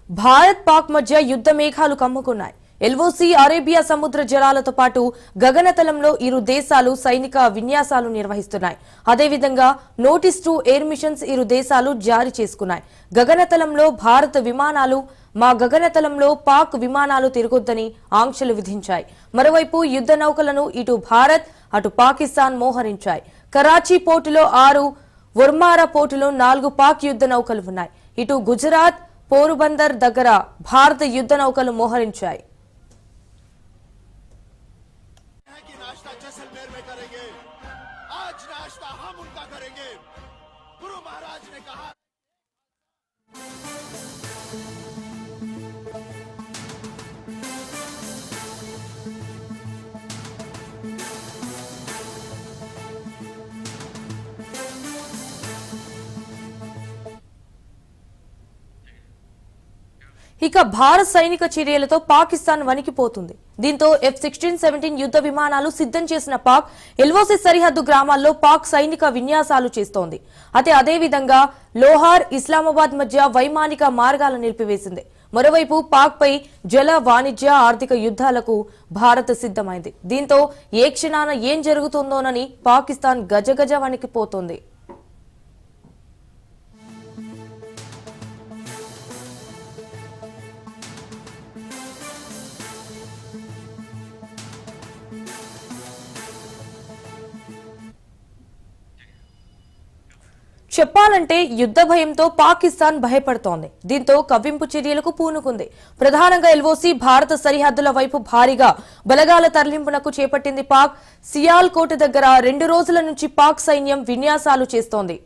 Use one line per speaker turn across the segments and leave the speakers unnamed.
భారత్ పాక్ మధ్య యుద్ధ మేఘాలు కమ్ముకున్నాయి. ఎల్ఓసి అరేబియా సముద్ర జలాలతో పాటు గగనతలంలో ఇరు దేశాలు సైనిక విన్యాసాలు నిర్వహిస్తున్నాయి. అదేవిధంగా నోటీస్ టు ఎయిర్ మిషన్స్ ఇరు దేశాలు జారీ చేసుకున్నాయి. గగనతలంలో భారత విమానాలు మా గగనతలంలో పాక్ విమానాలు తిరగొద్దని ఆంక్షలు విధించాయి. మరోవైపు యుద్ధ నౌకలను ఇటు భారత్ అటు పాకిస్తాన్ మోహరించాయి. కరాచీ పోర్టులో 6, వర్మారా పోర్టులో 4 పాక్ యుద్ధ నౌకలు ఉన్నాయి. ఇటు గుజరాత్ పోరుబందర్ దగ్గర భారత యుద్ధ నౌకలు మోహరించాయి. ఇక భారత్ సైనిక చర్యలతో పాకిస్తాన్ వణికిపోతుంది. దీంతో F-16, 17 యుద్ధ విమానాలు సిద్ధం చేసిన పాక్ ఎల్ఓసి సరిహద్దు గ్రామాల్లో పాక్ సైనిక విన్యాసాలు చేస్తోంది. అదేవిధంగా లోహార్, ఇస్లామాబాద్ మధ్య వైమానిక మార్గాలను నిలిపివేసింది. మరోవైపు పాక్ పై జల, వాణిజ్య, ఆర్థిక యుద్ధాలకు భారత్ సిద్ధమైంది. దీంతో ఏ క్షణాన ఏం జరుగుతుందోనని పాకిస్తాన్ గజగజ వణికిపోతోంది. చెప్పాలంటే యుద్ధ భయంతో పాకిస్తాన్ భయపడుతోంది. దీంతో కవ్వింపు చర్యలకు పూనుకుంది. ప్రధానంగా ఎల్ఓసి భారత సరిహద్దుల వైపు భారీగా బలగాల తరలింపునకు చేపట్టింది పాక్. సియాల్ కోట దగ్గర 2 రోజుల నుంచి పాక్ సైన్యం విన్యాసాలు చేస్తోంది.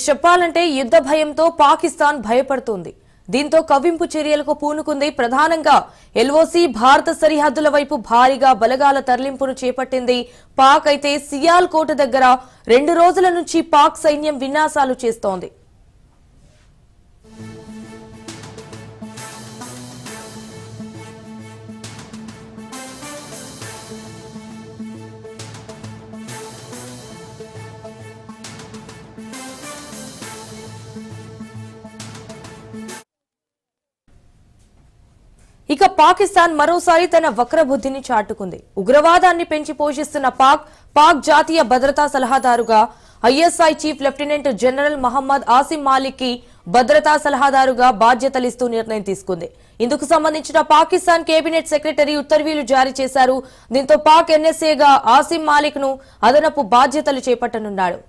చెప్పాలంటే యుద్ధ భయంతో పాకిస్తాన్ భయపడుతోంది. దీంతో కవ్వింపు చర్యలకు పూనుకుంది. ప్రధానంగా ఎల్ఓసి భారత సరిహద్దుల వైపు భారీగా బలగాల తరలింపును చేపట్టింది పాక్. అయితే సియాల్ కోట దగ్గర 2 రోజుల నుంచి పాక్ సైన్యం విన్యాసాలు చేస్తోంది. ఇక పాకిస్తాన్ మరోసారి తన వక్రబుద్ధిని చాటుకుంది. ఉగ్రవాదాన్ని పెంచి పోషిస్తున్న పాక్ జాతీయ భద్రతా సలహాదారుగా ISI chief lieutenant general Muhammad Asim Malik కి భద్రతా సలహాదారుగా బాధ్యతలిస్తూ నిర్ణయం తీసుకుంది. ఇందుకు సంబంధించిన పాకిస్తాన్ కేబినెట్ సెక్రటరీ ఉత్తర్వులు జారీ చేశారు. దీంతో పాక్ ఎన్ఎస్ఏగా ఆసిం మాలిక్ ను అదనపు బాధ్యతలు చేపట్టనున్నాడు.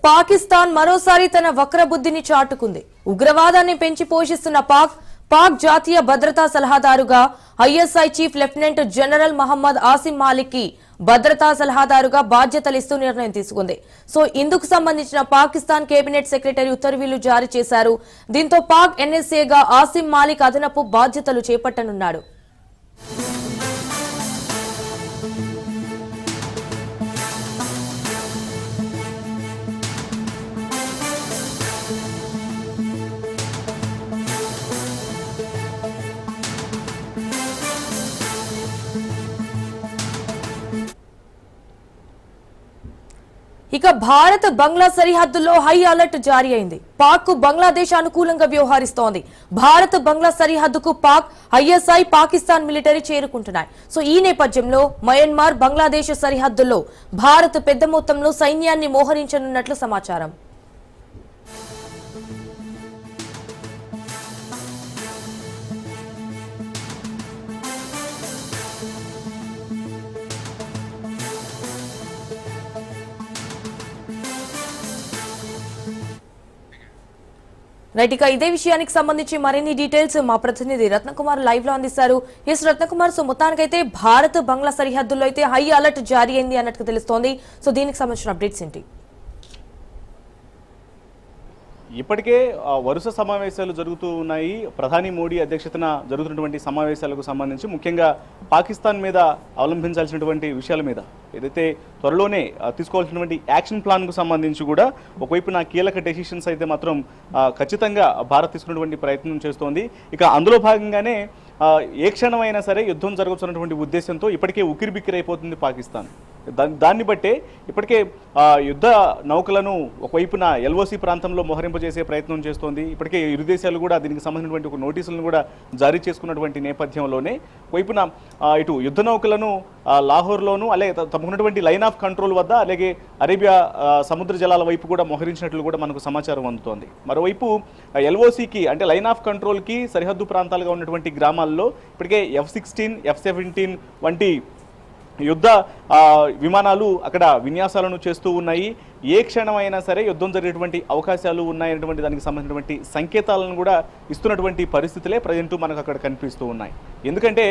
పాకిస్తాన్ మరోసారి తన వక్రబుద్ధిని చాటుకుంది. ఉగ్రవాదాన్ని పెంచి పోషిస్తున్న పాక్ జాతీయ భద్రతా సలహాదారుగా ISI chief lieutenant general Muhammad Asim Malik కి భద్రతా సలహాదారుగా బాధ్యతలిస్తూ నిర్ణయం తీసుకుంది. ఇందుకు సంబంధించిన పాకిస్తాన్ కేబినెట్ సెక్రటరీ ఉత్తర్వులు జారీ చేశారు. దీంతో పాక్ ఎన్ఎస్ఏగా ఆసిం మాలిక్ అదనపు బాధ్యతలు చేపట్టనున్నాడు. ఇక భారత్ బంగ్లా సరిహద్దుల్లో హై అలర్ట్ జారీ అయింది. పాక్ బంగ్లాదేశ్ అనుకూలంగా వ్యవహరిస్తోంది. భారత్ బంగ్లా సరిహద్దుకు పాక్, ఐఎస్ఐ, పాకిస్తాన్ మిలిటరీ చేరుకుంటున్నాయి. ఈ నేపథ్యంలో మయన్మార్, బంగ్లాదేశ్ సరిహద్దుల్లో భారత్ పెద్ద మొత్తంలో సైన్యాన్ని మోహరించనున్నట్లు సమాచారం. రైట్, ఇక ఇదే విషయానికి సంబంధించి మరిన్ని డీటెయిల్స్ మా ప్రతినిధి రత్నకుమార్ లైవ్ లో అందిస్తారు. ఎస్ రత్నకుమార్, సో మొత్తానికైతే భారత్ బంగ్లా సరిహద్దుల్లో అయితే హై అలర్ట్ జారీ అయింది అన్నట్టు తెలుస్తోంది. సో దీనికి సంబంధించిన అప్డేట్స్ ఏంటి?
ఇప్పటికే వరుస సమావేశాలు జరుగుతూ ఉన్నాయి. ప్రధాని మోడీ అధ్యక్షతన జరుగుతున్నటువంటి సమావేశాలకు సంబంధించి ముఖ్యంగా పాకిస్తాన్ మీద అవలంబించాల్సినటువంటి విషయాల మీద ఏదైతే త్వరలోనే తీసుకోవాల్సినటువంటి యాక్షన్ ప్లాన్కు సంబంధించి కూడా ఒకవైపు కీలక డెసిషన్స్ అయితే మాత్రం ఖచ్చితంగా భారత్ తీసుకున్నటువంటి ప్రయత్నం చేస్తోంది. ఇక అందులో భాగంగానే ఏ క్షణమైనా సరే యుద్ధం జరగవలసినటువంటి ఉద్దేశంతో ఇప్పటికే ఉక్కిరిబిక్కిరైపోతుంది పాకిస్తాన్. దాన్ని బట్టే ఇప్పటికే యుద్ధ నౌకలను ఒకవైపున ఎల్ఓసి ప్రాంతంలో మోహరింపజేసే ప్రయత్నం చేస్తోంది. ఇప్పటికే ఇరు దేశాలు కూడా దీనికి సంబంధించినటువంటి ఒక నోటీసులను కూడా జారీ చేసుకున్నటువంటి నేపథ్యంలోనే ఒకవైపున ఇటు యుద్ధ నౌకలను లాహోర్లోను అలాగే తమకున్నటువంటి లైన్ ఆఫ్ కంట్రోల్ వద్ద అలాగే అరేబియా సముద్ర జలాల వైపు కూడా మోహరించినట్లు కూడా మనకు సమాచారం అందుతోంది. మరోవైపు ఎల్ఓసికి అంటే లైన్ ఆఫ్ కంట్రోల్కి సరిహద్దు ప్రాంతాలుగా ఉన్నటువంటి గ్రామాల్లో ఇప్పటికే F-16, F-17 వంటి యుద్ధ విమానాలు అక్కడ విన్యాసాలను చేస్తూ ఉన్నాయి. ఏ క్షణమైనా సరే యుద్ధం జరిగేటువంటి అవకాశాలు ఉన్నాయనేటువంటి దానికి సంబంధించినటువంటి సంకేతాలను కూడా ఇస్తున్నటువంటి పరిస్థితులే ప్రజెంట్ మనకు అక్కడ కనిపిస్తూ ఉన్నాయి. ఎందుకంటే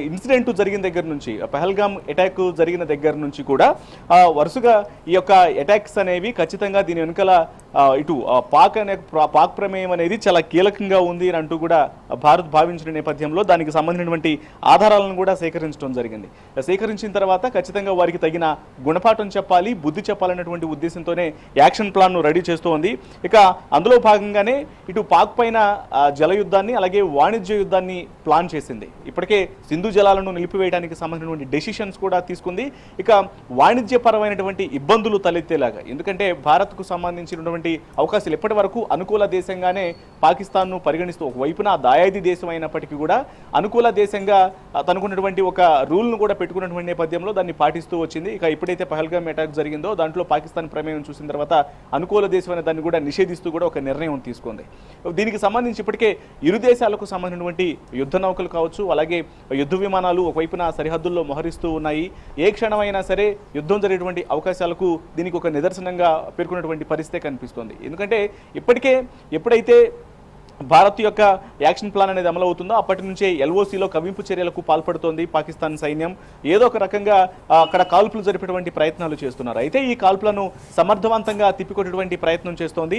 ఇన్సిడెంట్ జరిగిన దగ్గర నుంచి, పహల్గామ్ అటాక్ జరిగిన దగ్గర నుంచి కూడా వరుసగా ఈ యొక్క అటాక్స్ అనేవి ఖచ్చితంగా దీని వెనుకల ఇటు పాక్ ప్రమేయం అనేది చాలా కీలకంగా ఉంది అని అంటూ కూడా భారత్ భావించిన నేపథ్యంలో దానికి సంబంధించినటువంటి ఆధారాలను కూడా సేకరించడం జరిగింది. సేకరించిన తర్వాత ఖచ్చితంగా వారికి తగిన గుణపాఠం చెప్పాలి, బుద్ధి చెప్పాలనేటువంటి ఉద్దేశంతోనే యాక్షన్ ప్లాన్ను రెడీ చేస్తూ ఉంది. ఇక అందులో భాగంగానే ఇటు పాక్ పైన జల యుద్ధాన్ని అలాగే వాణిజ్య యుద్ధాన్ని ప్లాన్ చేసింది. ఇప్పటికే సింధు జలాలను నిలిపివేయడానికి సంబంధించినటువంటి డెసిషన్స్ కూడా తీసుకుంది. ఇక వాణిజ్యపరమైనటువంటి ఇబ్బందులు తలెత్తేలాగా, ఎందుకంటే భారత్కు సంబంధించినటువంటి అవకాశాలు ఇప్పటి వరకు అనుకూల దేశంగానే పాకిస్తాన్ను పరిగణిస్తూ ఒకవైపున దాయాది దేశం అయినప్పటికీ కూడా అనుకూల దేశంగా తనకున్నటువంటి ఒక రూల్ను కూడా పెట్టుకున్నటువంటి నేపథ్యంలో దాన్ని పాటిస్తూ వచ్చింది. ఇక ఎప్పుడైతే పహల్గామ్ అటాక్ జరిగిందో దాంట్లో పాకిస్తాన్ ప్రమేయం చూసిన తర్వాత అనుకూల దేశం అనే దాన్ని కూడా నిషేధిస్తూ కూడా ఒక నిర్ణయం తీసుకుంది. దీనికి సంబంధించి ఇప్పటికే ఇరు దేశాలకు సంబంధించినటువంటి యుద్ధ నౌకలు కావచ్చు అలాగే యుద్ధ విమానాలు ఒకవైపున సరిహద్దుల్లో మోహరిస్తూ ఉన్నాయి. ఏ క్షణమైనా సరే యుద్ధం జరిగేటువంటి అవకాశాలకు దీనికి ఒక నిదర్శనంగా పేర్కొన్నటువంటి పరిస్థితి కనిపిస్తోంది. ఎందుకంటే ఇప్పటికే ఎప్పుడైతే భారత్ యొక్క యాక్షన్ ప్లాన్ అనేది అమలవుతుందో అప్పటి నుంచే ఎల్ఓసిలో కవింపు చర్యలకు పాల్పడుతోంది పాకిస్తాన్ సైన్యం. ఏదో ఒక రకంగా అక్కడ కాల్పులు జరిపేటువంటి ప్రయత్నాలు చేస్తున్నారు. అయితే ఈ కాల్పులను సమర్థవంతంగా తిప్పికొట్టేటువంటి ప్రయత్నం చేస్తోంది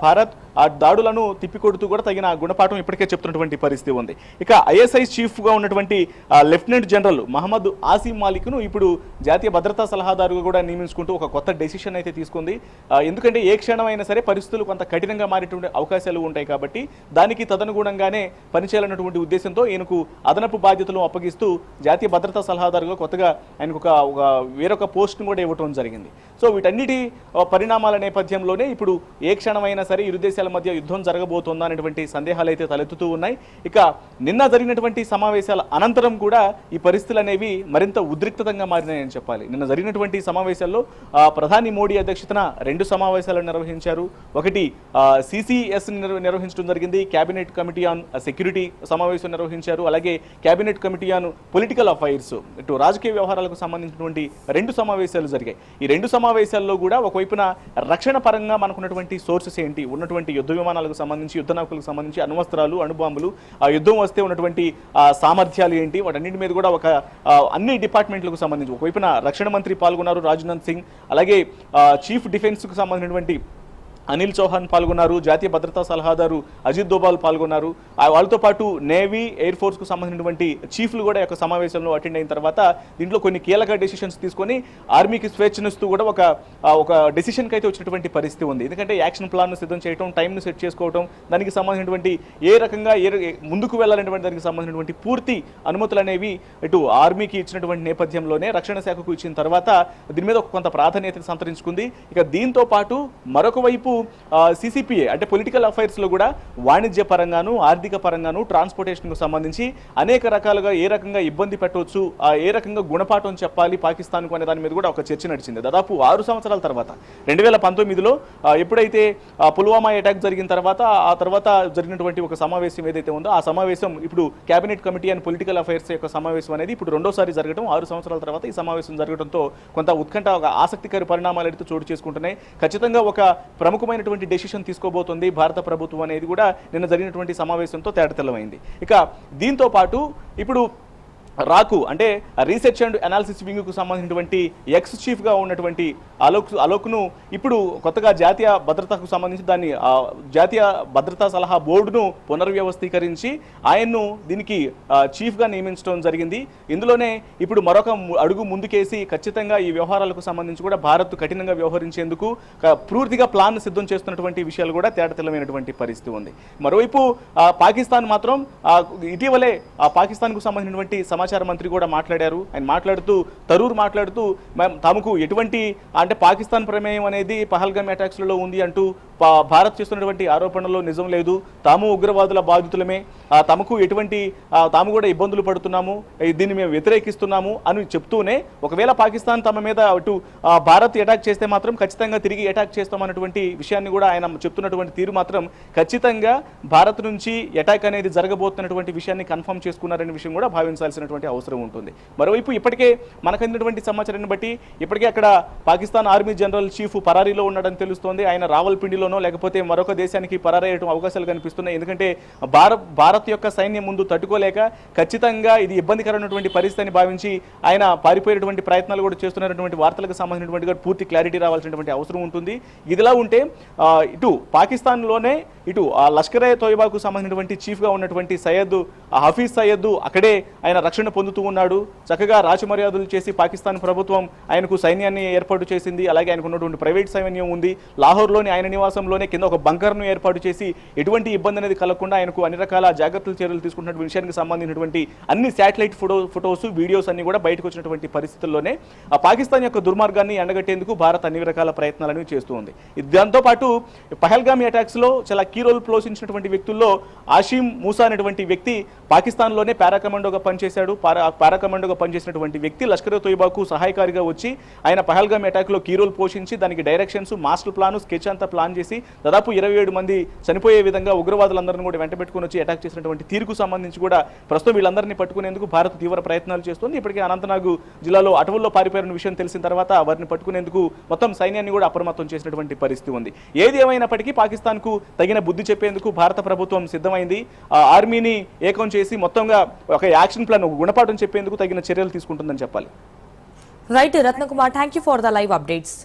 భారత్. ఆ దాడులను తిప్పికొడుతూ కూడా తగిన గుణపాఠం ఇప్పటికే చెప్తున్నటువంటి పరిస్థితి ఉంది. ఇక ISI చీఫ్గా ఉన్నటువంటి లెఫ్టినెంట్ జనరల్ మహమ్మద్ ఆసిమ్ మాలిక్ను ఇప్పుడు జాతీయ భద్రతా సలహాదారుగా కూడా నియమించుకుంటూ ఒక కొత్త డెసిషన్ అయితే తీసుకుంది. ఎందుకంటే ఏ క్షణమైనా సరే పరిస్థితులు కొంత కఠినంగా మారేటువంటి అవకాశాలు ఉంటాయి కాబట్టి దానికి తదనుగుణంగానే పనిచేయాలన్నటువంటి ఉద్దేశంతో ఈయనకు అదనపు బాధ్యతలు అప్పగిస్తూ జాతీయ భద్రతా సలహాదారుగా కొత్తగా ఆయనకు వేరొక పోస్ట్ను కూడా ఇవ్వడం జరిగింది. సో వీటన్నిటి పరిణామాల నేపథ్యంలోనే ఇప్పుడు ఏ క్షణమైనా సరే ఇరు దేశాల మధ్య యుద్ధం జరగబోతోందా అనేటువంటి సందేహాలు అయితే తలెత్తుతూ ఉన్నాయి. ఇక నిన్న జరిగినటువంటి సమావేశాల అనంతరం కూడా ఈ పరిస్థితులు అనేవి మరింత ఉద్రిక్తంగా మారినాయని చెప్పాలి. నిన్న జరిగినటువంటి సమావేశాల్లో ప్రధాని మోడీ అధ్యక్షతన 2 సమావేశాలు నిర్వహించారు. ఒకటి CCS నిర్వహించడం జరిగింది. కేబినెట్ కమిటీ ఆన్ సెక్యూరిటీ సమావేశం నిర్వహించారు. అలాగే cabinet committee on political affairs, ఇటు రాజకీయ వ్యవహారాలకు సంబంధించినటువంటి 2 సమావేశాలు జరిగాయి. ఈ 2 సమావేశాల్లో కూడా ఒకవైపున రక్షణ పరంగా మనకున్నటువంటి సోర్సెస్ ఏంటి, ఉన్నటువంటి యుద్ధ విమానాలకు సంబంధించి యుద్ధ నౌకలకు సంబంధించి అణ్వస్త్రాలు అణుబాంబులు, ఆ యుద్ధం వస్తే ఉన్నటువంటి సామర్థ్యాలు ఏంటి, వాటన్నింటి మీద కూడా అన్ని డిపార్ట్మెంట్లకు సంబంధించి ఒకవైపున రక్షణ మంత్రి పాల్గొన్నారు రాజ్నాథ్ సింగ్, అలాగే చీఫ్ డిఫెన్స్కు సంబంధించినటువంటి అనిల్ చౌహాన్ పాల్గొన్నారు, జాతీయ భద్రతా సలహాదారు అజిత్ దోబాల్ పాల్గొన్నారు. వాళ్ళతో పాటు నేవీ, ఎయిర్ ఫోర్స్కు సంబంధించినటువంటి చీఫ్లు కూడా యొక్క సమావేశంలో అటెండ్ అయిన తర్వాత దీంట్లో కొన్ని కీలక డెసిషన్స్ తీసుకొని ఆర్మీకి స్వేచ్ఛనిస్తూ కూడా ఒక డెసిషన్కి అయితే వచ్చినటువంటి పరిస్థితి ఉంది. ఎందుకంటే యాక్షన్ ప్లాన్ను సిద్ధం చేయడం, టైంను సెట్ చేసుకోవడం, దానికి సంబంధించినటువంటి ఏ రకంగా ముందుకు వెళ్ళాలనేటువంటి దానికి సంబంధించినటువంటి పూర్తి అనుమతులు అనేవి ఇటు ఆర్మీకి ఇచ్చినటువంటి నేపథ్యంలోనే రక్షణ శాఖకు ఇచ్చిన తర్వాత దీని మీద కొంత ప్రాధాన్యత సంతరించుకుంది. ఇక దీంతో పాటు మరొక వైపు CCPA అంటే పొలిటికల్ అఫైర్స్లో కూడా వాణిజ్య పరంగాను, ఆర్థిక పరంగాను, ట్రాన్స్పోర్టేషన్కు సంబంధించి అనేక రకాలుగా ఏ రకంగా ఇబ్బంది పెట్టవచ్చు, ఏ రకంగా గుణపాఠం చెప్పాలి పాకిస్తాన్కు అనే దాని మీద కూడా ఒక చర్చ నడిచింది. దాదాపు 6 సంవత్సరాల తర్వాత 2019లో ఎప్పుడైతే పుల్వామా అటాక్ జరిగిన తర్వాత ఆ తర్వాత జరిగినటువంటి ఒక సమావేశం ఏదైతే ఉందో ఆ సమావేశం ఇప్పుడు cabinet committee and political affairs యొక్క సమావేశం అనేది ఇప్పుడు రెండోసారి జరగడం, 6 సంవత్సరాల తర్వాత ఈ సమావేశం జరగడంతో కొంత ఉత్కంఠ, ఒక ఆసక్తికర పరిణామాలు అయితే చోటు చేసుకుంటున్నాయి. ఖచ్చితంగా ఒక ప్రముఖ ప్రముఖమైనటువంటి డెసిషన్ తీసుకోబోతోంది భారత ప్రభుత్వం అనేది కూడా నిన్న జరిగినటువంటి సమావేశంతో తేటతెల్లమైంది. ఇక దీంతో పాటు ఇప్పుడు రాకు అంటే రీసెర్చ్ అండ్ అనాలిసిస్ వింగ్కు సంబంధించినటువంటి ఎక్స్ చీఫ్గా ఉన్నటువంటి అలోక్ను ఇప్పుడు కొత్తగా జాతీయ భద్రతకు సంబంధించి దాన్ని జాతీయ భద్రతా సలహా బోర్డును పునర్వ్యవస్థీకరించి ఆయన్ను దీనికి చీఫ్గా నియమించడం జరిగింది. ఇందులోనే ఇప్పుడు మరొక అడుగు ముందుకేసి ఖచ్చితంగా ఈ వ్యవహారాలకు సంబంధించి కూడా భారత్ కఠినంగా వ్యవహరించేందుకు పూర్తిగా ప్లాన్ సిద్ధం చేస్తున్నటువంటి విషయాలు కూడా తేటతెల్లమైనటువంటి పరిస్థితి ఉంది. మరోవైపు పాకిస్తాన్ మాత్రం ఇటీవలే పాకిస్తాన్కు సంబంధించినటువంటి సమాచార మంత్రి కూడా మాట్లాడారు. ఆయన మాట్లాడుతూ తమకు ఎటువంటి అంటే పాకిస్తాన్ ప్రమేయం అనేది పహల్గామ్ అటాక్స్లలో ఉంది అంటూ భారత్ చేస్తున్నటువంటి ఆరోపణలో నిజం లేదు, తాము ఉగ్రవాదుల బాధితులమే, తమకు ఎటువంటి తాము కూడా ఇబ్బందులు పడుతున్నాము, దీన్ని మేము వ్యతిరేకిస్తున్నాము అని చెప్తూనే ఒకవేళ పాకిస్తాన్ తమ మీద అటు భారత్ అటాక్ చేస్తే మాత్రం ఖచ్చితంగా తిరిగి అటాక్ చేస్తామన్నటువంటి విషయాన్ని కూడా ఆయన చెప్తున్నటువంటి తీరు మాత్రం ఖచ్చితంగా భారత్ నుంచి అటాక్ అనేది జరగబోతున్నటువంటి విషయాన్ని కన్ఫర్మ్ చేసుకున్నారనే విషయం కూడా భావించాల్సినటువంటి అవసరం ఉంటుంది. మరోవైపు ఇప్పటికే మనకు అందినటువంటి సమాచారాన్ని బట్టి ఇప్పటికే అక్కడ పాకిస్తాన్ ఆర్మీ జనరల్ చీఫ్ పరారీలో ఉన్నాడని తెలుస్తోంది. ఆయన రావల్పిండిలోనో లేకపోతే మరొక దేశానికి పరారయ్యే అవకాశాలు కనిపిస్తున్నాయి. ఎందుకంటే భారత్ యొక్క సైన్యం ముందు తట్టుకోలేక ఖచ్చితంగా ఇది ఇబ్బందికరమైనటువంటి పరిస్థితిని భావించి ఆయన పారిపోయేటువంటి ప్రయత్నాలు కూడా చేస్తున్నటువంటి వార్తలకు సంబంధించినటువంటి పూర్తి క్లారిటీ రావాల్సినటువంటి అవసరం ఉంటుంది. ఇదిలా ఉంటే ఇటు పాకిస్తాన్లోనే ఇటు లష్కర్ ఏ తోయిబాకు సంబంధించినటువంటి చీఫ్గా ఉన్నటువంటి హఫీజ్ సయ్యద్ అక్కడే ఆయన రక్షణ పొందుతూ ఉన్నాడు. చక్కగా రాజమర్యాదలు చేసి పాకిస్తాన్ ప్రభుత్వం ఆయనకు సైన్యాన్ని ఏర్పాటు చేసింది. అలాగే ఆయనకు ఉన్నటువంటి ప్రైవేట్ సైన్యం ఉంది. లాహోర్లోని ఆయన నివాసంలోనే కింద ఒక బంకర్ను ఏర్పాటు చేసి ఎటువంటి ఇబ్బంది అనేది కలగకుండా ఆయనకు అన్ని రకాల జాగ్రత్తలు చర్యలు తీసుకుంటున్న విషయానికి సంబంధించినటువంటి అన్ని శాటిలైట్ ఫొటోస్ వీడియోస్ అన్ని కూడా బయటకు వచ్చినటువంటి పరిస్థితుల్లోనే పాకిస్తాన్ యొక్క దుర్మార్గాన్ని ఎండగట్టేందుకు భారత్ అన్ని రకాల ప్రయత్నాలను చేస్తూ ఉంది. దాంతోపాటు పహల్గామ్ అటాక్స్ లో చాలా కీ రోల్ పోషించినటువంటి వ్యక్తుల్లో ఆషిమ్ మూసా అనేటువంటి వ్యక్తి పాకిస్తాన్లోనే పారాకమాండోగా పనిచేశాడు. పారాకమాండోగా పనిచేసినటువంటి వ్యక్తి లష్కర్ తోయిబాకు సహాయకారిగా వచ్చి ఆయన పహల్గామ్ అటాక్లో కీ రోల్ పోషించి దానికి డైరెక్షన్స్, మాస్టర్ ప్లాన్, స్కెచ్ అంతా ప్లాన్ చేసి దాదాపు 27 మంది చనిపోయే విధంగా ఉగ్రవాదులందరినీ కూడా వెంట పెట్టుకుని వచ్చి అటాక్ చేసినటువంటి తీరుకు సంబంధించి కూడా ప్రస్తుతం వీళ్ళందరినీ పట్టుకునేందుకు భారత్ తీవ్ర ప్రయత్నాలు చేస్తుంది. ఇప్పటికే అనంతనాగ్ జిల్లాలో అటవుల్లో పారిపోయిన విషయం తెలిసిన తర్వాత వారిని పట్టుకునేందుకు మొత్తం సైన్యాన్ని కూడా అప్రమత్తం చేసినటువంటి పరిస్థితి ఉంది. ఏది ఏమైనప్పటికీ పాకిస్తాన్కు తగిన బుద్ధి చెప్పేందుకు భారత ప్రభుత్వం సిద్ధమైంది. ఆర్మీని ఏకం చేసి మొత్తంగా ఒక యాక్షన్ ప్లాన్, ఒక గుణపాఠం చెప్పేందుకు తగిన చర్యలు తీసుకుంటుందని చెప్పాలి.
Right Ratnakumar, thank you for the live updates.